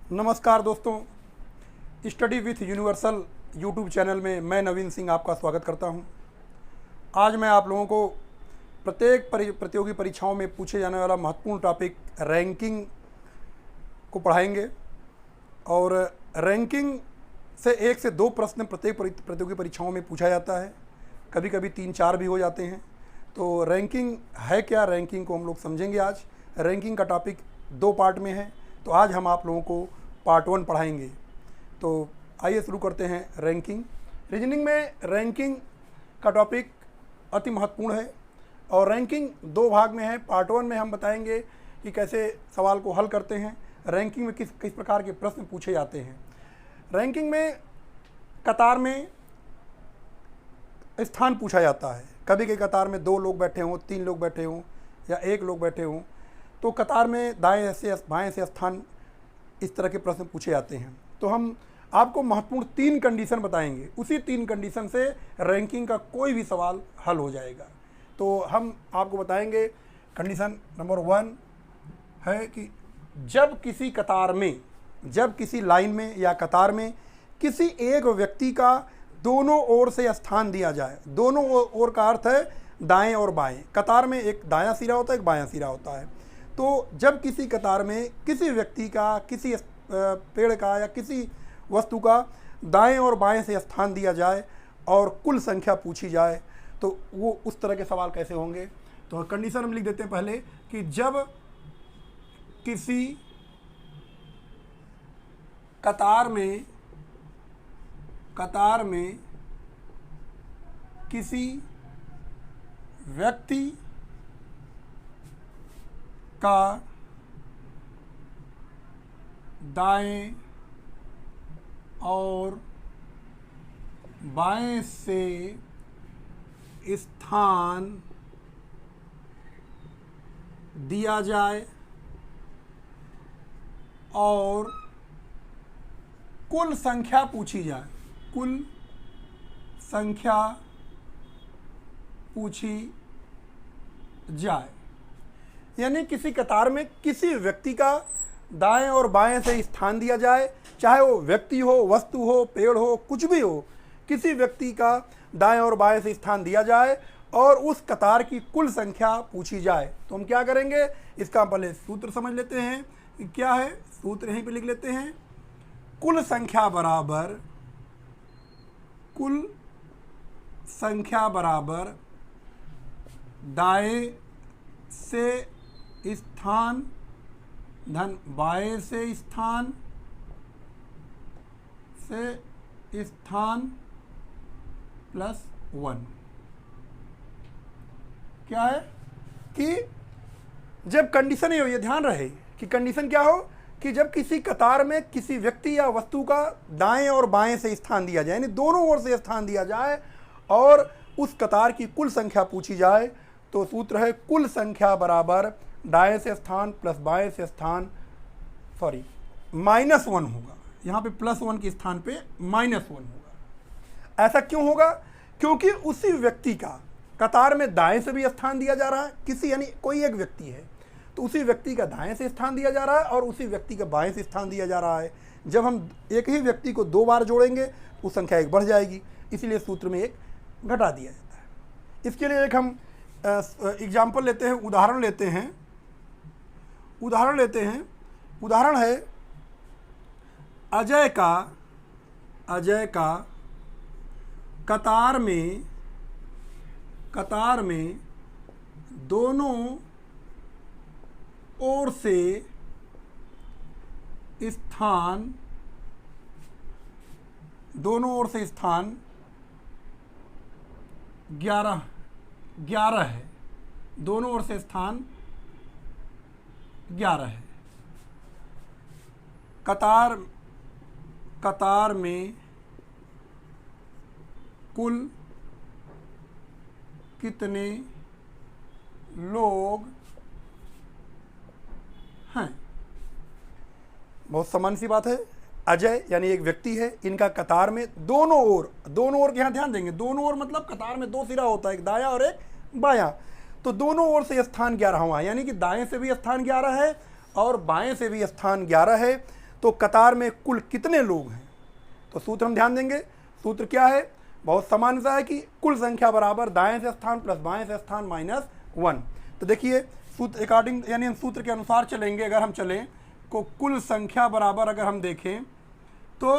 नमस्कार दोस्तों, study with universal YouTube channel में मैं नवीन सिंह आपका स्वागत करता हूं। आज मैं आप लोगों को प्रत्येक प्रतियोगी परीक्षाओं में पूछे जाने वाला महत्वपूर्ण टॉपिक रैंकिंग को पढ़ाएंगे। और रैंकिंग से 1 से 2 प्रश्न प्रत्येक प्रतियोगी परीक्षाओं में पूछा जाता है, कभी कभी 3-4 भी हो जाते हैं। तो रैंकिंग है क्या, रैंकिंग को हम लोग समझेंगे। आज रैंकिंग का टॉपिक 2 पार्ट में है, तो आज हम आप लोगों को पार्ट 1 पढ़ाएंगे। तो आइए शुरू करते हैं रैंकिंग। रीजनिंग में रैंकिंग का टॉपिक अति महत्वपूर्ण है और रैंकिंग 2 भाग में है। पार्ट 1 में हम बताएंगे कि कैसे सवाल को हल करते हैं, रैंकिंग में किस किस प्रकार के प्रश्न पूछे जाते हैं। रैंकिंग में कतार में स्थान पूछा जाता है। कभी कभी कतार में 2 लोग बैठे हों, 3 लोग बैठे हों या 1 लोग बैठे हों, तो कतार में दाएं से बाएं से स्थान, इस तरह के प्रश्न पूछे जाते हैं। तो हम आपको महत्वपूर्ण 3 कंडीशन बताएंगे, उसी 3 कंडीशन से रैंकिंग का कोई भी सवाल हल हो जाएगा। तो हम आपको बताएंगे। कंडीशन नंबर 1 है कि जब किसी कतार में, जब किसी लाइन में या कतार में किसी एक व्यक्ति का दोनों ओर से स्थान दिया जाए। दोनों ओर का अर्थ है दाएं और बाएं। कतार में एक दायां सिरा होता है, एक बायां सिरा होता है। तो जब किसी कतार में किसी व्यक्ति का, किसी पेड़ का या किसी वस्तु का दाएं और बाएं से स्थान दिया जाए और कुल संख्या पूछी जाए, तो वो उस तरह के सवाल कैसे होंगे। तो कंडीशन हम लिख देते हैं पहले कि जब किसी कतार में किसी व्यक्ति का दाएं और बाएं से स्थान दिया जाए और कुल संख्या पूछी जाए, कुल संख्या पूछी जाए। यानी किसी कतार में किसी व्यक्ति का दाएं और बाएं से स्थान दिया जाए, चाहे वो व्यक्ति हो, वस्तु हो, पेड़ हो, कुछ भी हो, किसी व्यक्ति का दाएं और बाएं से स्थान दिया जाए और उस कतार की कुल संख्या पूछी जाए। तो हम क्या करेंगे, इसका पहले सूत्र समझ लेते हैं कि क्या है। सूत्र यहीं पे लिख लेते हैं। कुल संख्या बराबर दाएं से स्थान धन बाएं से स्थान प्लस 1। क्या है कि जब कंडीशन ये ध्यान रहे कि कंडीशन क्या हो कि जब किसी कतार में किसी व्यक्ति या वस्तु का दाएं और बाएं से स्थान दिया जाए, यानी दोनों ओर से स्थान दिया जाए और उस कतार की कुल संख्या पूछी जाए, तो सूत्र है कुल संख्या बराबर दाएं से स्थान प्लस बाएं से स्थान, -1 होगा। यहाँ पे +1 के स्थान पे -1 होगा। ऐसा क्यों होगा? क्योंकि उसी व्यक्ति का कतार में दाएं से भी स्थान दिया जा रहा है, किसी यानी कोई एक व्यक्ति है, तो उसी व्यक्ति का दाएं से स्थान दिया जा रहा है और उसी व्यक्ति का बाएं से स्थान दिया जा रहा है। जब हम एक ही व्यक्ति को 2 बार जोड़ेंगे तो संख्या 1 बढ़ जाएगी, इसीलिए सूत्र में 1 घटा दिया जाता है। इसके लिए एक हम एग्जाम्पल लेते हैं, उदाहरण लेते हैं। उदाहरण है अजय का कतार में दोनों ओर से स्थान 11 है। दोनों ओर से स्थान 11 है। कतार में कुल कितने लोग हैं? बहुत सामान्य सी बात है। अजय यानी एक व्यक्ति है, इनका कतार में दोनों ओर के यहाँ ध्यान देंगे, दोनों ओर मतलब कतार में 2 सिरा होता है, एक दायां और एक बायां। तो दोनों ओर से स्थान 11वां, यानी कि दाएं से भी स्थान 11 है और बाएं से भी स्थान 11 है। तो कतार में कुल कितने लोग हैं। तो सूत्र हम ध्यान देंगे, सूत्र क्या है, बहुत सामान्य सा है कि कुल संख्या बराबर दाएं से स्थान प्लस बाएं से स्थान माइनस 1। तो देखिए सूत्र अकॉर्डिंग, यानी हम सूत्र के अनुसार चलेंगे। अगर हम चलें को कुल संख्या बराबर अगर हम देखें तो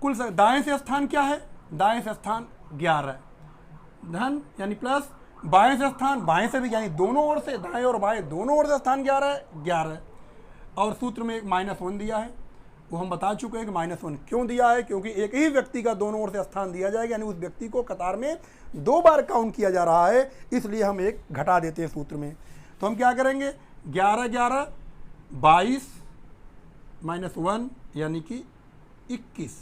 कुल दाएं से स्थान क्या है, दाएं से स्थान 11 धन यानी प्लस बाएं से स्थान, बाएं से भी यानी दोनों ओर से, दाएं और बाएं दोनों ओर से स्थान 11 है 11। और सूत्र में एक -1 दिया है, वो हम बता चुके हैं कि -1 क्यों दिया है, क्योंकि एक ही व्यक्ति का दोनों ओर से स्थान दिया जाएगा, यानी उस व्यक्ति को कतार में 2 बार काउंट किया जा रहा है, इसलिए हम एक घटा देते हैं सूत्र में। तो हम क्या करेंगे, 11 11 22 -1 यानी कि 21।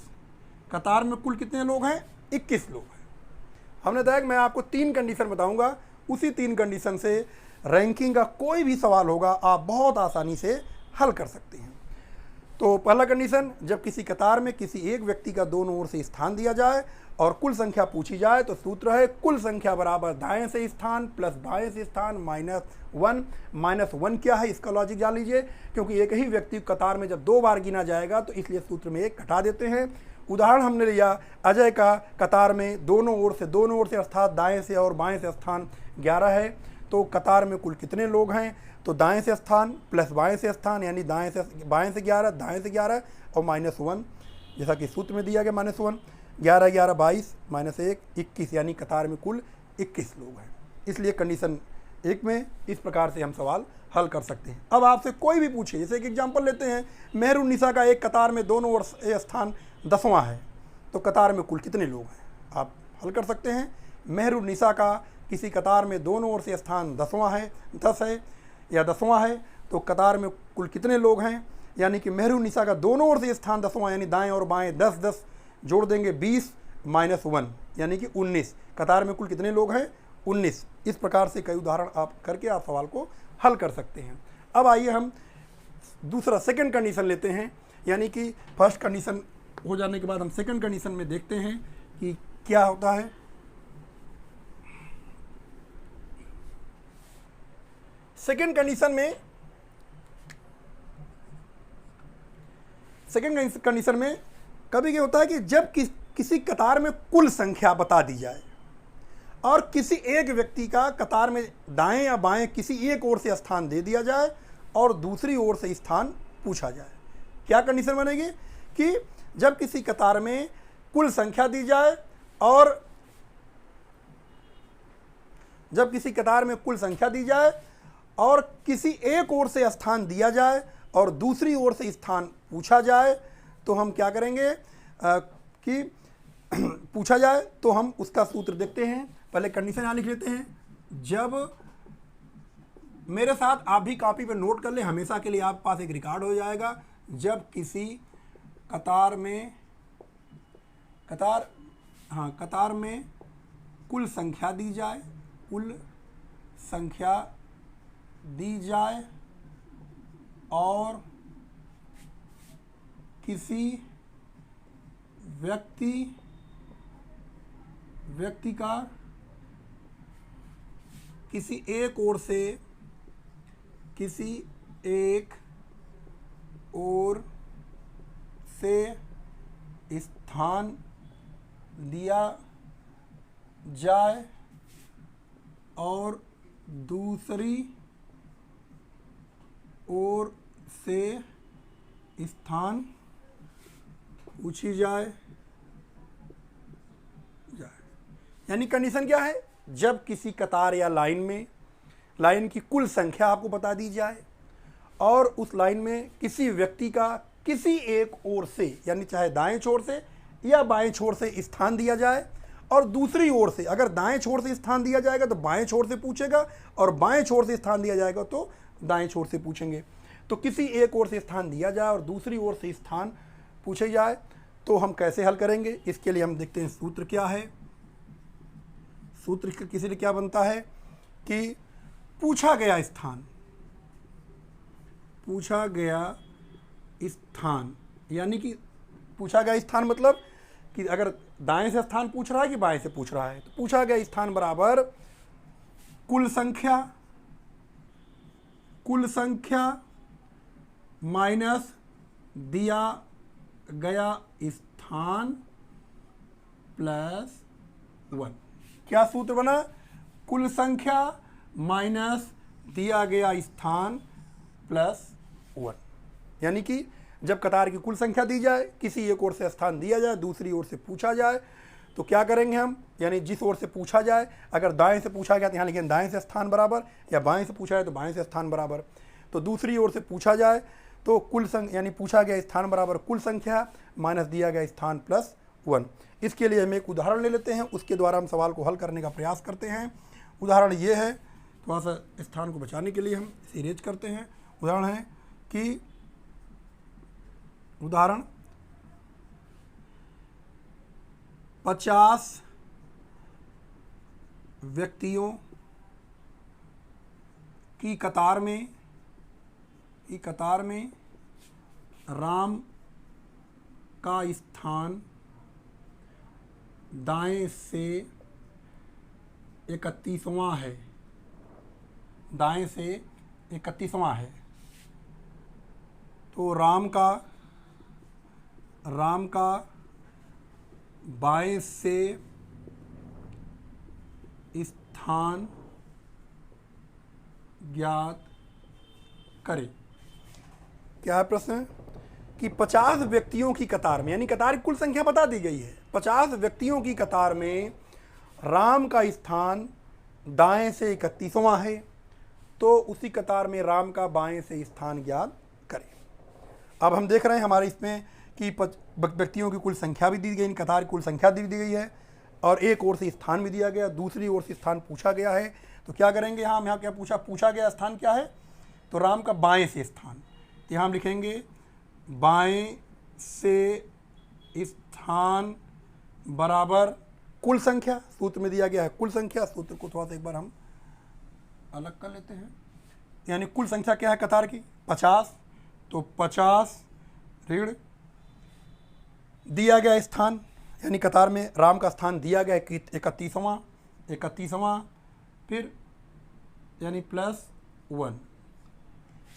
कतार में कुल कितने लोग हैं, 21 लोग हैं। हमने देखा, मैं आपको 3 कंडीशन बताऊंगा, उसी 3 कंडीशन से रैंकिंग का कोई भी सवाल होगा आप बहुत आसानी से हल कर सकते हैं। तो पहला कंडीशन, जब किसी कतार में किसी एक व्यक्ति का दोनों ओर से स्थान दिया जाए और कुल संख्या पूछी जाए, तो सूत्र है कुल संख्या बराबर दाएं से स्थान प्लस बाएं से स्थान -1। -1 क्या है, इसका लॉजिक जान लीजिए, क्योंकि एक ही व्यक्ति कतार में जब 2 बार गिना जाएगा तो इसलिए सूत्र में एक घटा देते हैं। उदाहरण हमने लिया अजय का, कतार में दोनों ओर से अर्थात दाएं से और बाएं से स्थान 11 है। तो कतार में कुल कितने लोग हैं, तो दाएं से स्थान प्लस बाएं से स्थान यानी बाएं से 11, दाएं से 11 और -1, जैसा कि सूत्र में दिया गया -1। 11 11 22 -1 21, यानी कतार में कुल 21 लोग हैं। इसलिए कंडीशन 1 में इस प्रकार से हम सवाल हल कर सकते हैं। अब आपसे कोई भी पूछे, जैसे एक एग्जाम्पल लेते हैं, मेहरुन्निसा का एक कतार में दोनों ओर से स्थान 10वां है, तो कतार में कुल कितने लोग हैं, आप हल कर सकते हैं। मेहरुन्निसा का किसी कतार में दोनों ओर से स्थान 10वां है, 10 है या 10वां है, तो कतार में कुल कितने लोग हैं, यानी कि मेहरुन्निसा का दोनों ओर से स्थान 10वां, यानी दाएं और बाएं 10 10 जोड़ देंगे 20 -1 यानी कि 19। कतार में कुल कितने लोग हैं, 19। इस प्रकार से कई उदाहरण आप करके आप सवाल को हल कर सकते हैं। अब आइए हम दूसरा सेकंड कंडीशन लेते हैं, यानी कि फर्स्ट कंडीशन हो जाने के बाद हम सेकंड कंडीशन में देखते हैं कि क्या होता है। सेकंड कंडीशन में कभी क्या होता है कि जब किसी कतार में कुल संख्या बता दी जाए और किसी एक व्यक्ति का कतार में दाएं या बाएं किसी एक ओर से स्थान दे दिया जाए और दूसरी ओर से स्थान पूछा जाए। क्या कंडीशन बनेगी कि जब किसी कतार में कुल संख्या दी जाए और जब किसी कतार में कुल संख्या दी जाए और किसी एक ओर से स्थान दिया जाए और दूसरी ओर से स्थान पूछा जाए, तो हम क्या करेंगे कि पूछा जाए तो हम उसका सूत्र देखते हैं। पहले कंडीशन यहाँ लिख लेते हैं। जब, मेरे साथ आप भी कॉपी पे नोट कर ले, हमेशा के लिए आपके पास एक रिकॉर्ड हो जाएगा। जब किसी कतार में कुल संख्या दी जाए और किसी व्यक्ति का किसी एक ओर से स्थान दिया जाए और दूसरी ओर से स्थान पूछी जाए। यानी कंडीशन क्या है, जब किसी कतार या लाइन की कुल संख्या आपको बता दी जाए और उस लाइन में किसी व्यक्ति का किसी एक ओर से, यानी चाहे दाएं छोर से या बाएं छोर से स्थान दिया जाए और दूसरी ओर से, अगर दाएं छोर से स्थान दिया जाएगा तो बाएं छोर से पूछेगा और बाएं छोर से स्थान दिया जाएगा तो दाएं छोर से पूछेंगे। तो किसी एक ओर से स्थान दिया जाए और दूसरी ओर से स्थान पूछे जाए तो हम कैसे हल करेंगे, इसके लिए हम देखते हैं सूत्र क्या है। सूत्र किसी लिए क्या बनता है कि पूछा गया स्थान, यानी कि पूछा गया स्थान मतलब कि अगर दाएं से स्थान पूछ रहा है कि बाएं से पूछ रहा है, तो पूछा गया स्थान बराबर कुल संख्या माइनस दिया गया स्थान प्लस 1। क्या सूत्र बना? कुल संख्या माइनस दिया गया स्थान प्लस 1। यानी कि जब कतार की कुल संख्या दी जाए, किसी एक ओर से स्थान दिया जाए, दूसरी ओर से पूछा जाए, तो क्या करेंगे हम? यानी जिस ओर से पूछा जाए, अगर दाएं से पूछा गया तो यहाँ लिखेंगे दाएं से स्थान बराबर, या बाएं से पूछा जाए तो बाएं से स्थान बराबर। तो दूसरी ओर से पूछा जाए तो कुल संख्या यानी पूछा गया स्थान बराबर कुल संख्या माइनस दिया गया स्थान प्लस 1। इसके लिए हम एक उदाहरण ले लेते हैं, उसके द्वारा हम सवाल को हल करने का प्रयास करते हैं। उदाहरण ये है, थोड़ा सा स्थान को बचाने के लिए हम इसे इरेज करते हैं। उदाहरण है कि उदाहरण 50 व्यक्तियों की कतार में राम का स्थान दाएं से 31वां है, दाएं से 31वां है। तो राम का बाएं से स्थान ज्ञात करें। क्या है प्रश्न? कि 50 व्यक्तियों की कतार में, यानी कतार की कुल संख्या बता दी गई है, 50 व्यक्तियों की कतार में राम का स्थान दाएं से 31वां है, तो उसी कतार में राम का बाएं से स्थान ज्ञात करें। अब हम देख रहे हैं हमारे इसमें कि व्यक्तियों की कुल संख्या भी दी गई, इन कतार की कुल संख्या दी गई है, और एक ओर से स्थान भी दिया गया, दूसरी ओर से स्थान पूछा गया है। तो क्या करेंगे? हम यहाँ क्या पूछा गया स्थान क्या है? तो राम का बाएं से स्थान, तो यहाँ हम लिखेंगे बाएं से स्थान बराबर कुल संख्या, सूत्र में दिया गया है कुल संख्या। सूत्र को थोड़ा सा एक बार हम अलग कर लेते हैं। यानी कुल संख्या क्या है कतार की? 50। तो 50 ऋण दिया गया स्थान, यानी कतार में राम का स्थान दिया गया 31वां, फिर यानी प्लस 1,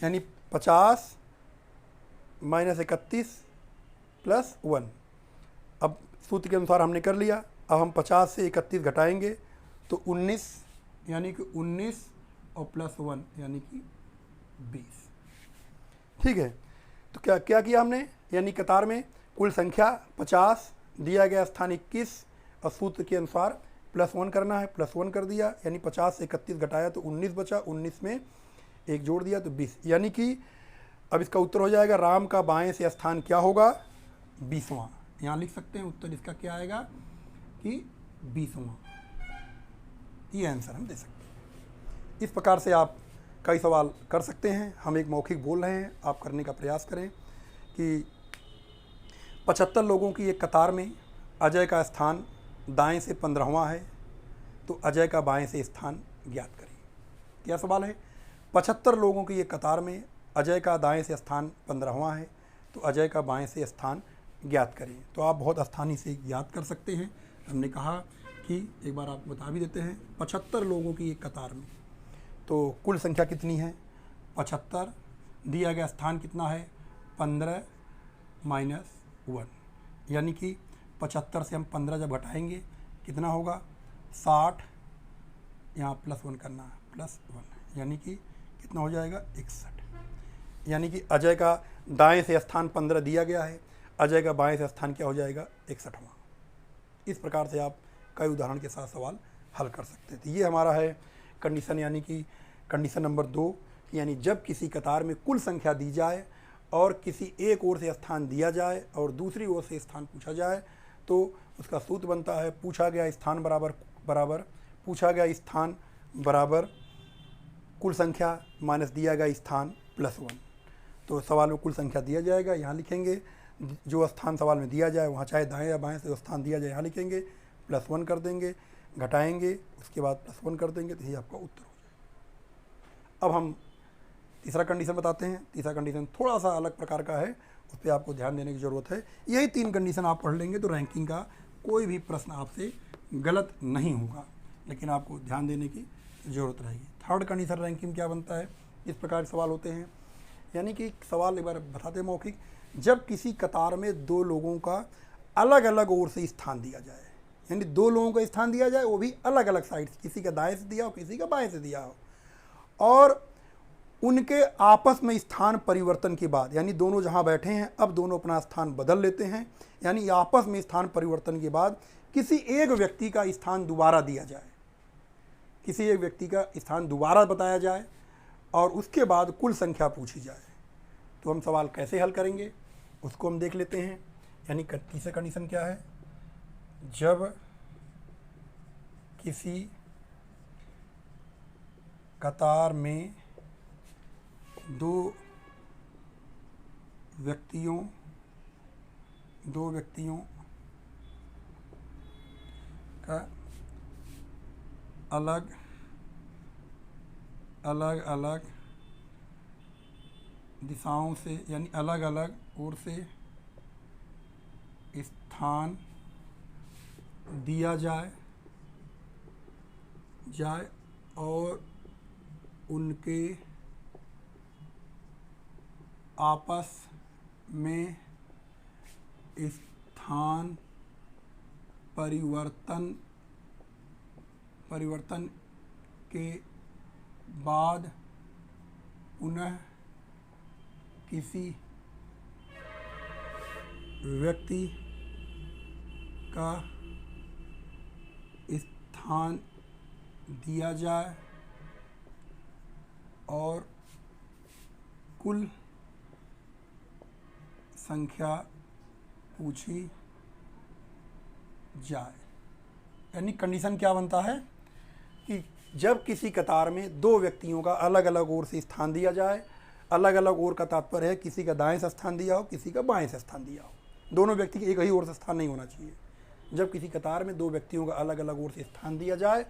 यानी 50 माइनस 31 प्लस 1। अब सूत्र के अनुसार हमने कर लिया। अब हम 50 से 31 घटाएंगे तो 19, यानी कि 19 और प्लस 1 यानी कि 20। ठीक है, तो क्या किया हमने? यानी कतार में कुल संख्या 50, दिया गया स्थान 21, और सूत्र के अनुसार प्लस 1 करना है, प्लस 1 कर दिया। यानी 50 से 31 घटाया तो 19 बचा, 19 में एक जोड़ दिया तो 20। यानी कि अब इसका उत्तर हो जाएगा राम का बाएं से स्थान क्या होगा? 20वां। यहाँ लिख सकते हैं उत्तर इसका क्या आएगा कि 20वां। ये आंसर हम दे सकते हैं। इस प्रकार से आप कई सवाल कर सकते हैं। हम एक मौखिक बोल रहे हैं, आप करने का प्रयास करें कि 75 लोगों की एक कतार में अजय का स्थान दाएं से 15वां है, तो अजय का बाएं से स्थान ज्ञात करें। क्या सवाल है? 75 लोगों की एक कतार में अजय का दाएं से स्थान 15वां है, तो अजय का बाएं से स्थान ज्ञात करें। तो आप बहुत आसानी से ज्ञात कर सकते हैं। हमने कहा कि एक बार आपको बता भी देते हैं, 75 लोगों की एक कतार में, तो कुल संख्या कितनी है? 75। दिया गया स्थान कितना है? 15 माइनस 1, यानी कि 75 से हम 15 जब घटाएंगे कितना होगा? 60। यहाँ प्लस 1 करना है, प्लस 1, यानी कि कितना हो जाएगा? 61। यानी कि अजय का दाएं से स्थान 15 दिया गया है, अजय का बाएं से स्थान क्या हो जाएगा? 61वां। इस प्रकार से आप कई उदाहरण के साथ सवाल हल कर सकते हैं। तो ये हमारा है कंडीशन, यानी कि कंडीशन नंबर 2, यानी जब किसी कतार में कुल संख्या दी जाए और किसी एक ओर से स्थान दिया जाए और दूसरी ओर से स्थान पूछा जाए, तो उसका सूत्र बनता है पूछा गया स्थान बराबर पूछा गया स्थान बराबर कुल संख्या माइनस दिया गया स्थान प्लस 1। तो सवाल में कुल संख्या दिया जाएगा, यहाँ लिखेंगे जो स्थान सवाल में दिया जाए वहाँ चाहे दाएं या बाएं से स्थान दिया जाए यहाँ लिखेंगे, प्लस 1 कर देंगे, घटाएंगे, उसके बाद प्लस 1 कर देंगे, तो यही आपका उत्तर हो जाएगा। अब हम तीसरा कंडीशन बताते हैं। तीसरा कंडीशन थोड़ा सा अलग प्रकार का है, उस पर आपको ध्यान देने की ज़रूरत है। यही 3 कंडीशन आप पढ़ लेंगे तो रैंकिंग का कोई भी प्रश्न आपसे गलत नहीं होगा, लेकिन आपको ध्यान देने की ज़रूरत रहेगी। थर्ड कंडीशन रैंकिंग क्या बनता है? इस प्रकार के सवाल होते हैं, यानी कि सवाल एक बार बताते हैं मौखिक जब किसी कतार में दो लोगों का अलग अलग ओर से स्थान दिया जाए, यानी दो लोगों का स्थान दिया जाए, वो भी अलग अलग साइड से, किसी का दाएं से दिया हो, किसी का बाएं से दिया हो, और उनके आपस में स्थान परिवर्तन के बाद, यानी दोनों जहां बैठे हैं अब दोनों अपना स्थान बदल लेते हैं, यानी आपस में स्थान परिवर्तन के बाद किसी एक व्यक्ति का स्थान दोबारा दिया जाए, किसी एक व्यक्ति का स्थान दोबारा बताया जाए और उसके बाद कुल संख्या पूछी जाए, तो हम सवाल कैसे हल करेंगे उसको हम देख लेते हैं। यानी तीसरा कंडीशन क्या है, जब किसी कतार में दो व्यक्तियों का अलग अलग दिशाओं से, यानी अलग अलग ओर से स्थान दिया जाए और उनके आपस में स्थान परिवर्तन के बाद पुनः किसी व्यक्ति का स्थान दिया जाए और कुल संख्या पूछी जाए। यानी कंडीशन क्या बनता है कि जब किसी कतार में दो व्यक्तियों का अलग अलग ओर से स्थान दिया जाए, अलग अलग ओर का तात्पर्य है किसी का दाएं से स्थान दिया हो, किसी का बाएं से स्थान दिया हो, दोनों व्यक्ति के एक ही ओर से स्थान नहीं होना चाहिए। जब किसी कतार में दो व्यक्तियों का अलग अलग ओर से स्थान दिया जाए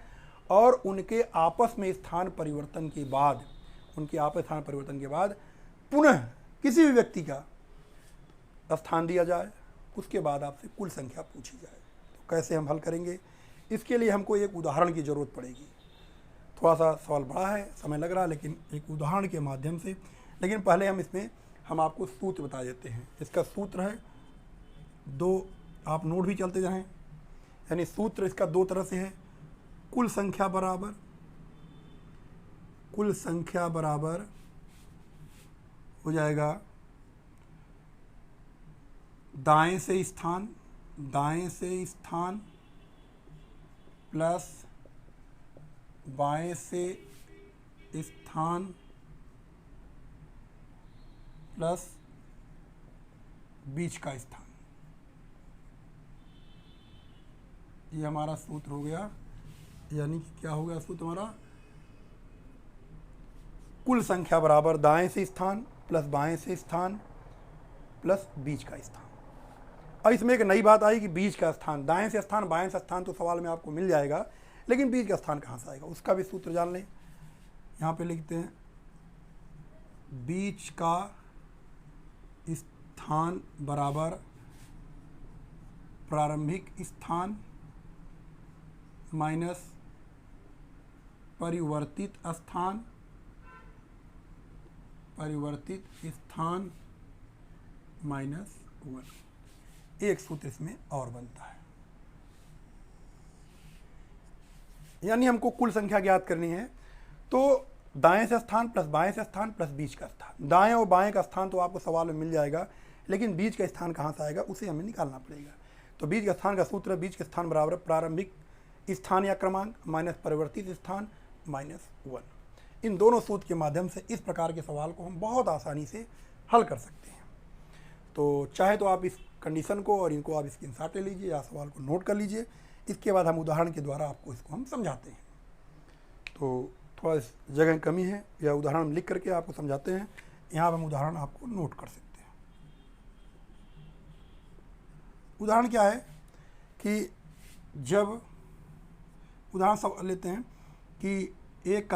और उनके आपस में स्थान परिवर्तन के बाद, पुनः किसी भी व्यक्ति का स्थान दिया जाए, उसके बाद आपसे कुल संख्या पूछी जाए। तो कैसे हम हल करेंगे, इसके लिए हमको एक उदाहरण की ज़रूरत पड़ेगी। थोड़ा सा सवाल बड़ा है, समय लग रहा है, लेकिन एक उदाहरण के माध्यम से, लेकिन पहले हम आपको सूत्र बता देते हैं। इसका सूत्र है दो, आप नोट भी चलते जाएं। यानी सूत्र इसका दो तरह से है, कुल संख्या बराबर हो जाएगा दाएं से स्थान प्लस बाएं से स्थान प्लस बीच का स्थान। ये हमारा सूत्र हो गया। यानी कि क्या हो गया सूत्र हमारा, कुल संख्या बराबर दाएं से स्थान प्लस बाएं से स्थान प्लस बीच का स्थान। अब इसमें एक नई बात आई कि बीच का स्थान, दाएं से स्थान बाएं से स्थान तो सवाल में आपको मिल जाएगा, लेकिन बीच का स्थान कहाँ से आएगा उसका भी सूत्र जान लें। यहाँ पे लिखते हैं बीच का स्थान बराबर प्रारंभिक स्थान माइनस परिवर्तित स्थान माइनस 1। एक सूत्र इसमें और बनता है। यानी हमको कुल संख्या ज्ञात करनी है, तो दाएं से स्थान प्लस बाएं से स्थान प्लस बीच का स्थान। दाएं और बाएं का स्थान तो आपको सवाल में मिल जाएगा, लेकिन बीच का स्थान कहाँ से आएगा उसे हमें निकालना पड़ेगा। तो बीच का स्थान का सूत्र, बीच का स्थान बराबर प्रारंभिक स्थान या क्रमांक माइनस परिवर्तित स्थान माइनस 1। इन दोनों सूत्र के माध्यम से इस प्रकार के सवाल को हम बहुत आसानी से हल कर सकते हैं। तो चाहे तो आप इस कंडीशन को और इनको आप स्क्रीनशॉट ले लीजिए या सवाल को नोट कर लीजिए। इसके बाद हम उदाहरण के द्वारा आपको इसको हम समझाते हैं। तो थोड़ा इस जगह कमी है, या उदाहरण हम लिख करके आपको समझाते हैं, यहाँ पर हम उदाहरण आपको नोट कर सकते हैं। उदाहरण क्या है कि जब उदाहरण सब लेते हैं कि एक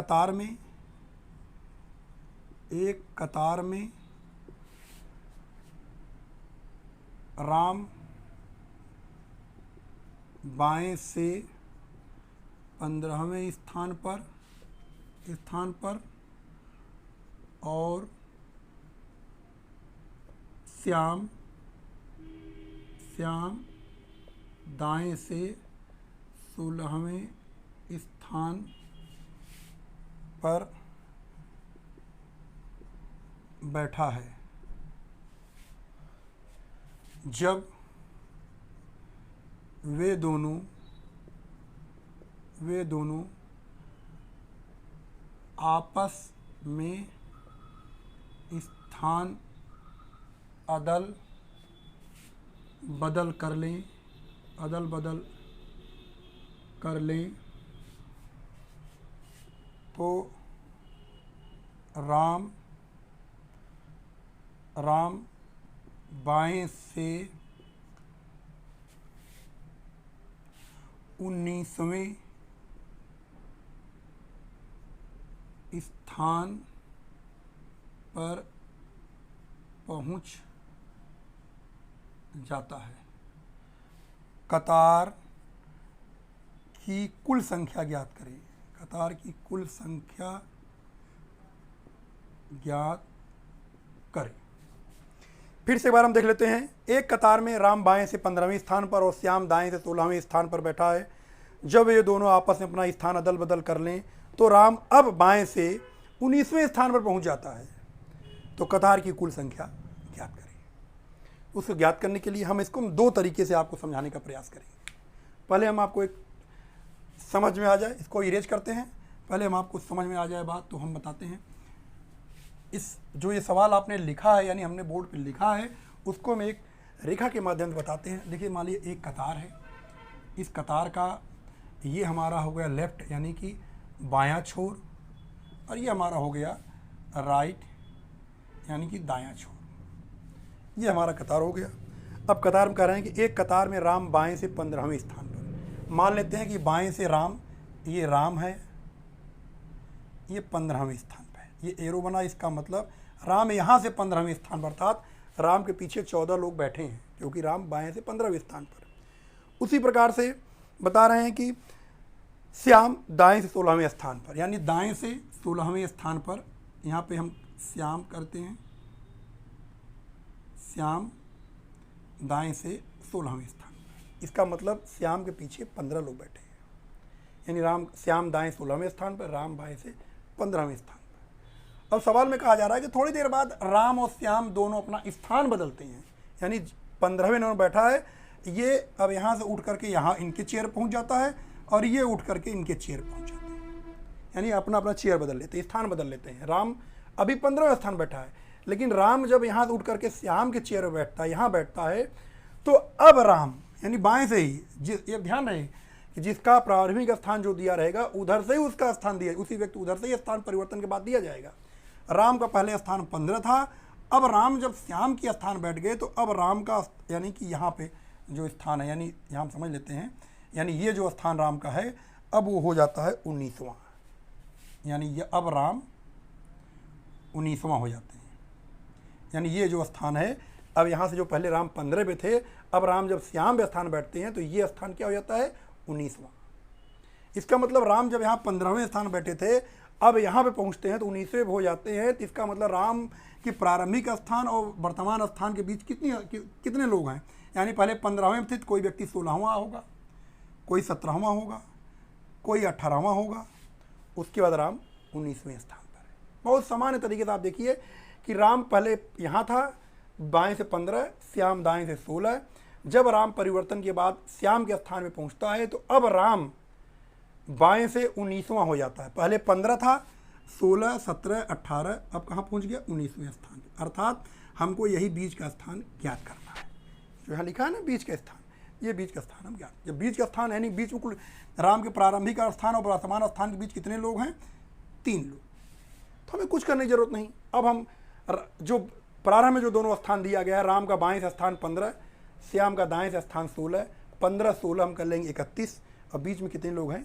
कतार में राम बाएं से 15वें स्थान पर और श्याम दाएं से 16वें स्थान पर बैठा है। जब वे दोनों आपस में स्थान अदल बदल कर लें तो राम बाएं से 19वें स्थान पर पहुंच जाता है। कतार की कुल संख्या ज्ञात करें। कतार की कुल संख्या ज्ञात करें। फिर से एक बार हम देख लेते हैं। एक कतार में राम बाएं से 15वें स्थान पर और श्याम दाएं से 16वें स्थान पर बैठा है। जब ये दोनों आपस में अपना स्थान अदल बदल कर लें तो राम अब बाएं से 19वें स्थान पर पहुंच जाता है। तो कतार की कुल संख्या ज्ञात करें। उसको ज्ञात करने के लिए हम इसको दो तरीके से आपको समझाने का प्रयास करेंगे। पहले हम आपको एक समझ में आ जाए, इसको इरेज करते हैं। पहले हम आपको समझ में आ जाए बात तो हम बताते हैं। इस जो ये सवाल आपने लिखा है, यानी हमने बोर्ड पे लिखा है, उसको हम एक रेखा के माध्यम से बताते हैं। देखिए, मान लीजिए एक कतार है। इस कतार का ये हमारा हो गया लेफ्ट यानी कि बायां छोर, और ये हमारा हो गया राइट यानी कि दायां छोर। ये हमारा कतार हो गया। अब कतार में कह रहे हैं कि एक कतार में राम बाएं से 15वें स्थान पर। मान लेते हैं कि बाएं से राम, ये राम है, ये 15वें स्थान पर है। ये एरो बना, इसका मतलब राम यहाँ से 15वें स्थान पर, अर्थात राम के पीछे 14 लोग बैठे हैं, क्योंकि राम बाएं से 15वें स्थान पर। उसी प्रकार से बता रहे हैं कि श्याम दाएं से 16वें स्थान पर, यानी दाएं से 16वें स्थान पर। यहाँ पे हम श्याम करते हैं, श्याम दाएं से 16वें स्थान पर। इसका मतलब श्याम के पीछे 15 लोग बैठे हैं, यानी श्याम दाएं 16वें स्थान पर, राम बाएं से 15वें स्थान पर। अब सवाल में कहा जा रहा है कि थोड़ी देर बाद राम और श्याम दोनों अपना स्थान बदलते हैं, यानी 15वें नंबर बैठा है, ये अब यहाँ से उठ करके यहाँ इनके चेयर पहुँच जाता है, और ये उठ करके इनके चेयर पहुँच जाते हैं, यानी अपना अपना चेयर बदल लेते हैं, स्थान बदल लेते हैं। राम अभी 15वें स्थान बैठा है, लेकिन राम जब यहाँ से उठ करके श्याम के चेयर पर बैठता है, यहाँ बैठता है, तो अब राम यानी बाएं से ही, ये ध्यान रहे कि जिसका प्रारंभिक स्थान जो दिया रहेगा उधर से ही उसका स्थान दिया, उसी व्यक्ति उधर से ही स्थान परिवर्तन के बाद दिया जाएगा। राम का पहले स्थान 15 था, अब राम जब श्याम के स्थान बैठ गए तो अब राम का यानी कि यहाँ पे जो स्थान है, यानी यहाँ हम समझ लेते हैं, यानी ये जो स्थान राम का है अब वो हो जाता है 19वां, यानी ये अब राम 19वां हो जाते हैं। यानी ये जो स्थान है, अब यहाँ से जो पहले राम 15 पे थे, अब राम जब श्याम पे स्थान बैठते हैं तो ये स्थान क्या हो जाता है 19वां। इसका मतलब राम जब यहाँ 15वें स्थान बैठे थे, अब यहाँ पे पहुँचते हैं तो 19वें हो जाते हैं। तो इसका मतलब राम की प्रारंभिक स्थान और वर्तमान स्थान के बीच कितने लोग हैं, यानी पहले 15वें थे तो कोई व्यक्ति 16वां होगा, कोई 17वां होगा, कोई 18वां होगा, उसके बाद राम 19वें स्थान पर है। बहुत सामान्य तरीके से आप देखिए कि राम पहले यहाँ था, बाएं से 15, श्याम दाएं से 16। जब राम परिवर्तन के बाद श्याम के स्थान में पहुँचता है तो अब राम बाएं से 19वां हो जाता है। पहले 15 था, 16, 17, 18, अब कहाँ पहुँच गया 19वें स्थान पर। अर्थात हमको यही बीच का स्थान ज्ञात करना है। जो यहाँ लिखा है ना बीच का स्थान, ये बीच का स्थान हम ज्ञात। जब बीच का स्थान यानी बीच में कुल राम के प्रारंभिक स्थान और वर्तमान स्थान के बीच कितने लोग हैं, 3 लोग। तो हमें कुछ करने की जरूरत नहीं। अब हम जो प्रारंभ में जो दोनों स्थान दिया गया है, राम का बाएं से स्थान 15, श्याम का दाएं से स्थान 16, 15, 16 हम कर लेंगे 31, और बीच में कितने लोग हैं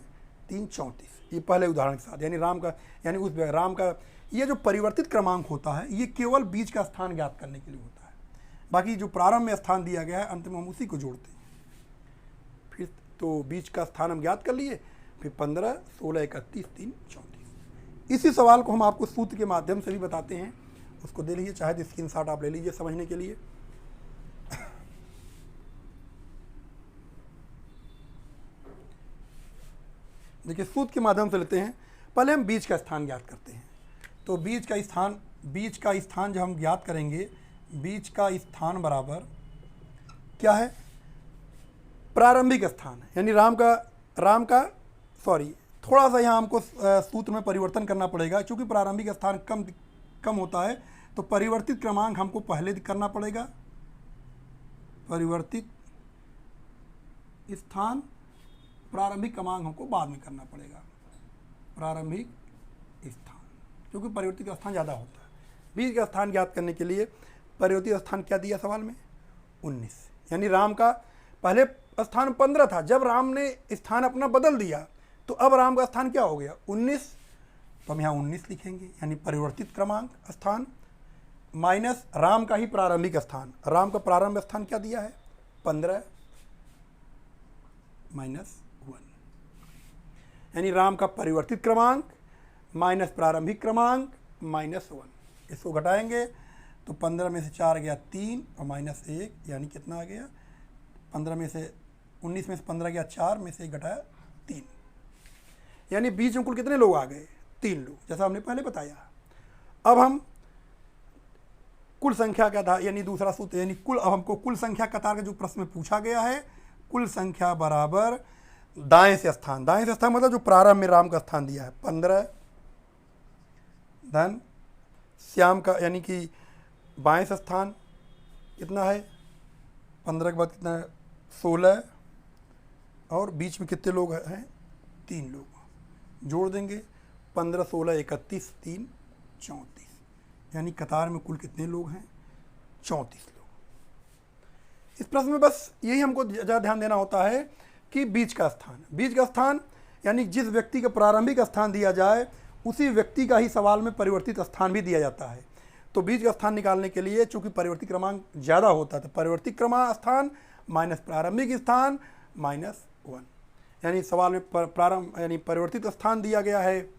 3, 34। ये पहले उदाहरण के साथ, यानी राम का यानी उस राम का ये जो परिवर्तित क्रमांक होता है ये केवल बीच का स्थान ज्ञात करने के लिए होता है। बाकी जो प्रारंभ में स्थान दिया गया है अंत में हम उसी को जोड़ते हैं। फिर तो बीच का स्थान हम ज्ञात कर लिए, फिर 15, 16, 31, 3, 34। इसी सवाल को हम आपको सूत्र के माध्यम से भी बताते हैं, उसको दे लीजिए, चाहे तो स्क्रीनशॉट आप ले लीजिए समझने के लिए। देखिए सूत्र के माध्यम से लेते हैं। पहले हम बीज का स्थान ज्ञात करते हैं। तो बीज का स्थान जब हम ज्ञात करेंगे, बीज का स्थान बराबर क्या है, प्रारंभिक स्थान है। यानी थोड़ा सा यहाँ हमको सूत्र में परिवर्तन करना पड़ेगा, क्योंकि प्रारंभिक स्थान कम होता है, तो परिवर्तित क्रमांक हमको पहले करना पड़ेगा। परिवर्तित स्थान, प्रारंभिक क्रमांक हमको बाद में करना पड़ेगा। प्रारंभिक स्थान, क्योंकि परिवर्तित स्थान ज़्यादा होता है। बीज का स्थान ज्ञात करने के लिए परिवर्तित स्थान क्या दिया सवाल में, 19। यानी राम का पहले स्थान 15 था, जब राम ने स्थान अपना बदल दिया तो अब राम का स्थान क्या हो गया, 19। तो हम यहाँ 19 लिखेंगे, यानी परिवर्तित क्रमांक स्थान माइनस राम का ही प्रारंभिक स्थान। राम का प्रारंभ स्थान क्या दिया है, 15 माइनस 1, यानी राम का परिवर्तित क्रमांक माइनस प्रारंभिक क्रमांक माइनस 1। इसको घटाएंगे तो 15 में से 4 गया 3 और माइनस 1, यानी कितना आ गया, 19 में से 15 गया 4 में से 1 घटाया 3, यानी बीच में कुल कितने लोग आ गए, 3 लोग, जैसा हमने पहले बताया। अब हम कुल संख्या क्या था, यानी दूसरा सूत्र, यानी अब हमको कुल संख्या कतार का जो प्रश्न में पूछा गया है, कुल संख्या बराबर दाएं से स्थान। दाएं से स्थान मतलब जो प्रारंभ में राम का स्थान दिया है 15 धन श्याम का, यानी कि बाएं से स्थान कितना है, 15 के बाद कितना है 16, और बीच में कितने लोग हैं, 3 लोग। जोड़ देंगे 15 16 31 3 34, यानी कतार में कुल कितने लोग हैं, 34 लोग। इस प्रश्न में बस यही हमको ज़्यादा ध्यान देना होता है कि बीज का स्थान यानी जिस व्यक्ति का प्रारंभिक स्थान दिया जाए उसी व्यक्ति का ही सवाल में परिवर्तित स्थान भी दिया जाता है। तो बीज का स्थान निकालने के लिए चूंकि परिवर्तित क्रमांक ज़्यादा होता है, तो परिवर्तित क्रमांक स्थान माइनस प्रारंभिक स्थान माइनस 1, यानी सवाल में प्रारंभ यानी परिवर्तित स्थान दिया गया है,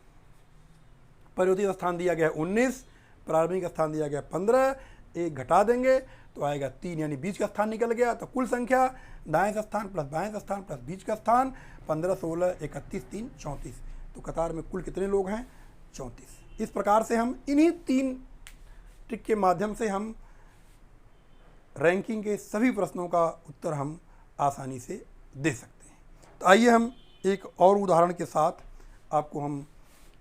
19, प्रारंभिक स्थान दिया गया 15, 1 घटा देंगे तो आएगा 3, यानी बीज का स्थान निकल गया। तो कुल संख्या दाएं का स्थान प्लस बाएं का स्थान प्लस बीज का स्थान 15 16 31 3 34, तो कतार में कुल कितने लोग हैं, 34। इस प्रकार से हम इन्हीं 3 ट्रिक के माध्यम से हम रैंकिंग के सभी प्रश्नों का उत्तर हम आसानी से दे सकते हैं। तो आइए हम एक और उदाहरण के साथ आपको हम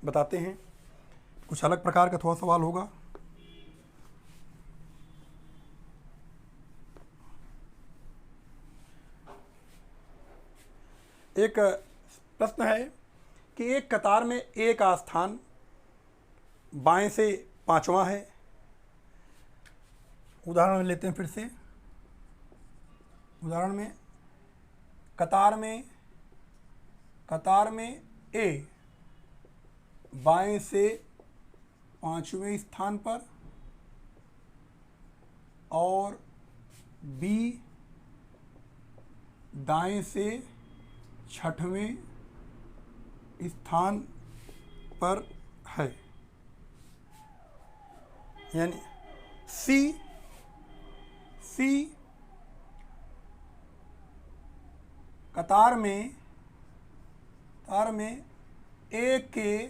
बताते हैं, कुछ अलग प्रकार का थोड़ा सवाल होगा। एक प्रश्न है कि एक कतार में ए का स्थान बाएं से 5वां है। उदाहरण में लेते हैं फिर से। उदाहरण में कतार में ए बाएं से 5वें स्थान पर और बी दाएं से 6वें स्थान पर है, यानी सी कतार में ए के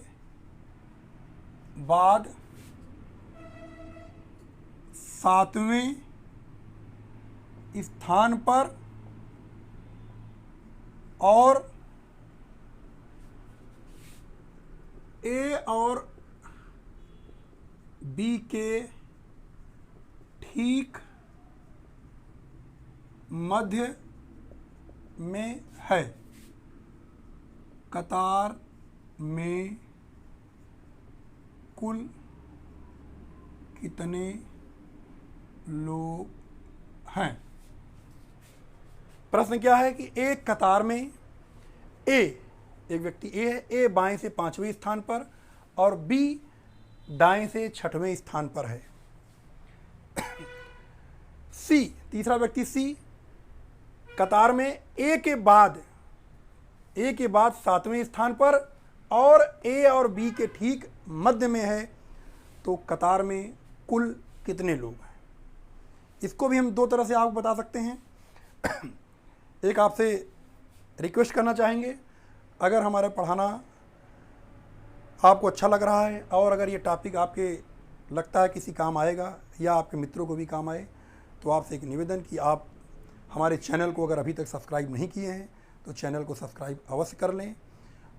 बाद 7वें स्थान पर और ए और बी के ठीक मध्य में है। कतार में कुल कितने लोग हैं। प्रश्न क्या है कि एक कतार में एक व्यक्ति ए है, ए बाएं से 5वें स्थान पर और बी दाएं से 6वें स्थान पर है। सी तीसरा व्यक्ति सी कतार में ए के बाद 7वें स्थान पर और ए और बी के ठीक मध्य में है। तो कतार में कुल कितने लोग हैं। इसको भी हम 2 तरह से आपको बता सकते हैं। एक आपसे रिक्वेस्ट करना चाहेंगे, अगर हमारे पढ़ाना आपको अच्छा लग रहा है और अगर ये टॉपिक आपके लगता है किसी काम आएगा या आपके मित्रों को भी काम आए, तो आपसे एक निवेदन कि आप हमारे चैनल को अगर अभी तक सब्सक्राइब नहीं किए हैं तो चैनल को सब्सक्राइब अवश्य कर लें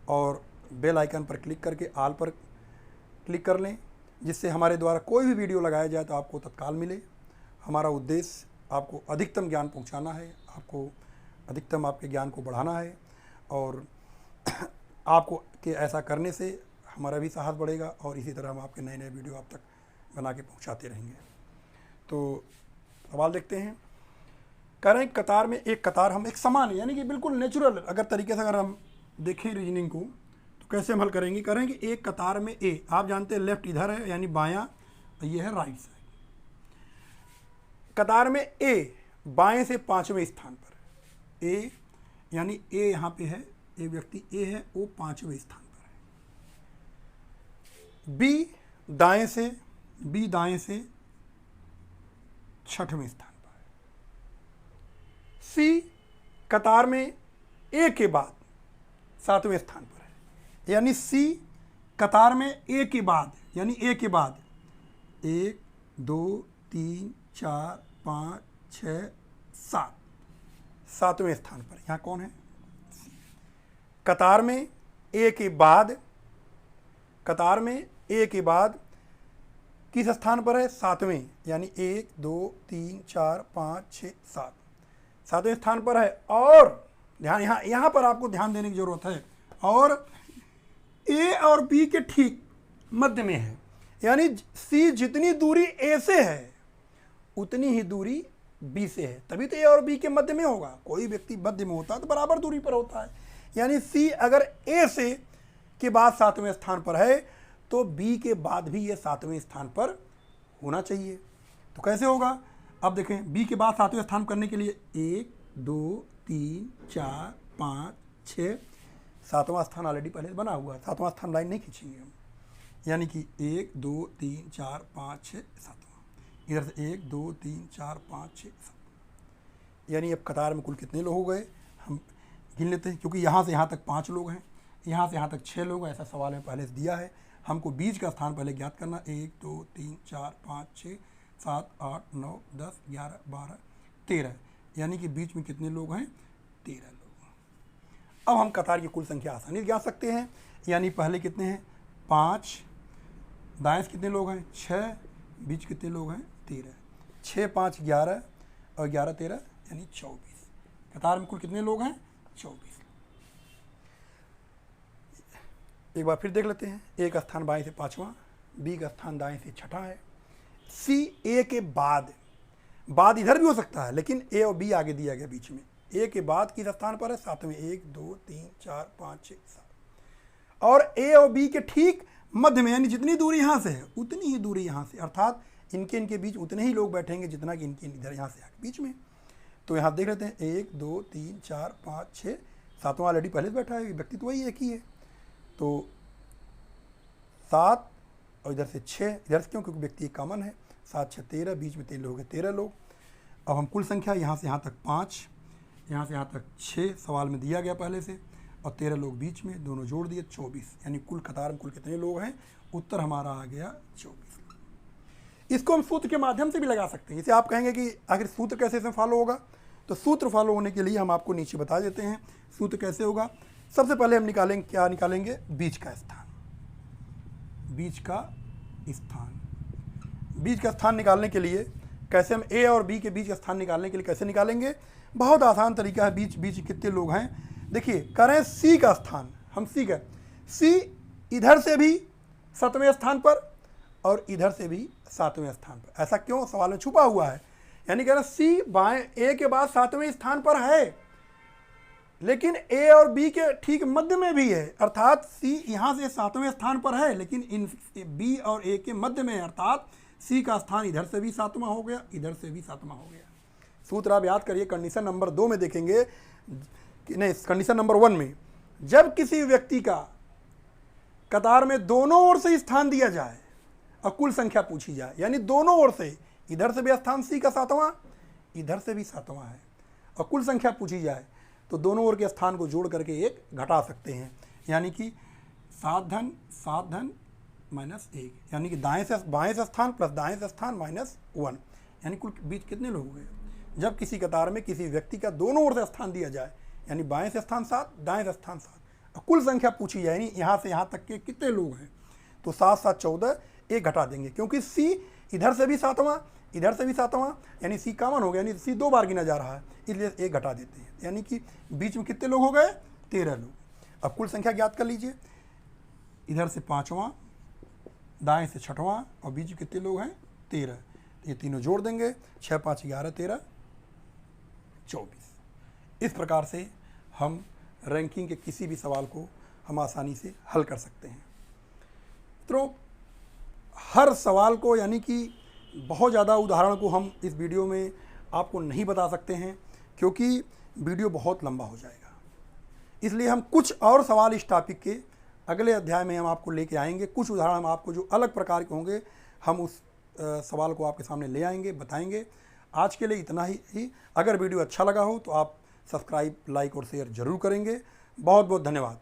और बेल आइकन पर क्लिक करके ऑल पर क्लिक कर लें, जिससे हमारे द्वारा कोई भी वीडियो लगाया जाए तो आपको तत्काल मिले। हमारा उद्देश्य आपको अधिकतम ज्ञान पहुंचाना है, आपको अधिकतम आपके ज्ञान को बढ़ाना है और आपको के ऐसा करने से हमारा भी साहस बढ़ेगा और इसी तरह हम आपके नए नए वीडियो आप तक बना के पहुंचाते रहेंगे। तो सवाल देखते हैं। कह रहे हैं कतार में एक कतार हम एक समान है, यानी कि बिल्कुल नेचुरल अगर तरीके से अगर हम देखें रीजनिंग को तो कैसे हम हल करेंगे। कह रहे हैं कि एक कतार में ए, आप जानते हैं लेफ्ट इधर है यानी बायां, ये है राइट साइड। कतार में ए बाएं से 5वें स्थान पर, ए यानी ए यहाँ पे है, ए व्यक्ति ए है, वो 5वें स्थान पर है। बी दाएं से 6ठवें स्थान पर है। सी कतार में ए के बाद 7वें स्थान पर है, यानी सी कतार में ए के बाद, यानी ए के बाद 1 2 3 4 5 6 7 7वें स्थान पर। यहाँ कौन है? कतार में ए के बाद, कतार में ए के बाद किस स्थान पर है? 7वें, यानी 1 2 3 4 5 6 7 7वें स्थान पर है। और ध्यान यहाँ पर आपको ध्यान देने की जरूरत है, और ए और बी के ठीक मध्य में है, यानी सी जितनी दूरी ए से है उतनी ही दूरी बी से है, तभी तो ए और बी के मध्य में होगा। कोई व्यक्ति मध्य में होता है तो बराबर दूरी पर होता है, यानी सी अगर ए से के बाद 7वें स्थान पर है तो बी के बाद भी ये 7वें स्थान पर होना चाहिए। तो कैसे होगा? अब देखें, बी के बाद 7वें स्थान करने के लिए 1 2 3 4 5 6 7वां स्थान ऑलरेडी पहले बना हुआ है, 7वां स्थान लाइन नहीं खींचेंगे हम, यानी कि 1 2 3 4 5 6 7वां, इधर से 1 2 3 4 5 6 7, यानी अब कतार में कुल कितने लोग हो गए हम गिन लेते हैं, क्योंकि यहाँ से यहाँ तक 5 लोग हैं, यहाँ से यहाँ तक 6 लोग हैं, ऐसा सवाल में पहले से दिया है। हमको बीच का स्थान पहले ज्ञात करना, 1 2 3 4 5 6 7 8 9 10 11 12 13, यानी कि बीच में कितने लोग हैं? 13 लोग। अब हम कतार की कुल संख्या आसानी से ज्ञात सकते हैं, यानी पहले कितने हैं? 5, दाएं से कितने लोग हैं? 6, बीच कितने लोग हैं? 13, 6 5 11 और 11 13 यानी 24। कतार में कुल कितने लोग हैं? 24। एक बार फिर देख लेते हैं। ए का स्थान बाएं से 5वां, बी का स्थान दाएं से 6ठा है। सी ए के बाद इधर भी हो सकता है, लेकिन ए और बी आगे दिया गया बीच में। ए के बाद किस स्थान पर है? 7वें, 1 2 3 4 5 6 7, और ए और बी के ठीक मध्य में, यानी जितनी दूरी यहाँ से है उतनी ही दूरी यहाँ से, अर्थात इनके बीच उतने ही लोग बैठेंगे जितना कि इनके इधर यहाँ से आगे बीच में। तो यहाँ देख लेते हैं, 1 2 3 4 5 6 7वां ऑलरेडी पहले से बैठा है, व्यक्ति तो वही एक ही है, तो 7 और इधर से 6, इधर से क्यों? क्योंकि व्यक्ति एक कॉमन है, 7 6 13, बीच में 3 लोग हैं, 13 लोग। अब हम कुल संख्या यहाँ से यहाँ तक 5, यहाँ से यहाँ तक 6 सवाल में दिया गया पहले से, और 13 लोग बीच में, दोनों जोड़ दिए 24, यानी कुल कतार में कुल कितने लोग हैं? उत्तर हमारा आ गया 24। इसको हम सूत्र के माध्यम से भी लगा सकते हैं। इसे आप कहेंगे कि आखिर सूत्र कैसे इसमें फॉलो होगा, तो सूत्र फॉलो होने के लिए हम आपको नीचे बता देते हैं सूत्र कैसे होगा। सबसे पहले हम निकालेंगे, क्या निकालेंगे? बीच का स्थान। बीच का स्थान, बीच का स्थान निकालने के लिए कैसे हम ए और बी के बीच का स्थान निकालने के लिए कैसे निकालेंगे? बहुत आसान तरीका है। बीच कितने लोग हैं? देखिए, करें सी का स्थान, हम सी का, सी इधर से भी 7वें स्थान पर और इधर से भी 7वें स्थान पर। ऐसा क्यों? सवाल में छुपा हुआ है, यानी कह रहे सी बाएं ए के बाद 7वें स्थान पर है, लेकिन ए और बी के ठीक मध्य में भी है, अर्थात सी यहाँ से 7वें स्थान पर है, लेकिन इन बी और ए के मध्य में है, अर्थात सी का स्थान इधर से भी 7वां हो गया, इधर से भी 7वां हो गया। सूत्र आप याद करिए, कंडीशन नंबर 2 में देखेंगे कि नहीं, कंडीशन नंबर 1 में जब किसी व्यक्ति का कतार में दोनों ओर से स्थान दिया जाए और कुल संख्या पूछी जाए, यानी दोनों ओर से, इधर से भी स्थान सी का 7वां, इधर से भी 7वां है, और कुल संख्या पूछी जाए, तो दोनों ओर के स्थान को जोड़ करके 1 घटा सकते हैं, यानी कि 7 धन माइनस 1, यानी कि बाएं से स्थान प्लस दाएं से स्थान माइनस 1, यानी कुल बीच कितने लोग हो गए। जब किसी कतार में किसी व्यक्ति का दोनों ओर से स्थान दिया जाए, यानी बाएं से स्थान 7, दाएं से स्थान 7, और कुल संख्या पूछी जाए, यानी यहाँ से यहाँ तक के कितने लोग हैं, तो 7 7 14, 1 घटा देंगे, क्योंकि सी इधर से भी 7वां, इधर से भी 7वां, यानी सी कॉमन हो गया, यानी सी 2 बार गिना जा रहा है, इसलिए 1 घटा देते हैं, यानी कि बीच में कितने लोग हो गए, 13 लोग। अब कुल संख्या ज्ञात कर लीजिए, इधर से 5वां, दाएं से 6वां, और बीच में कितने लोग हैं, 13, ये तीनों जोड़ देंगे, 6 5 11 13 24। इस प्रकार से हम रैंकिंग के किसी भी सवाल को हम आसानी से हल कर सकते हैं। तो हर सवाल को, यानी कि बहुत ज़्यादा उदाहरण को हम इस वीडियो में आपको नहीं बता सकते हैं, क्योंकि वीडियो बहुत लंबा हो जाएगा। इसलिए हम कुछ और सवाल इस टॉपिक के अगले अध्याय में हम आपको लेके आएंगे। कुछ उदाहरण हम आपको जो अलग प्रकार के होंगे, हम उस सवाल को आपके सामने ले आएंगे, बताएंगे। आज के लिए इतना ही। अगर वीडियो अच्छा लगा हो तो आप सब्सक्राइब, लाइक और शेयर जरूर करेंगे। बहुत बहुत धन्यवाद।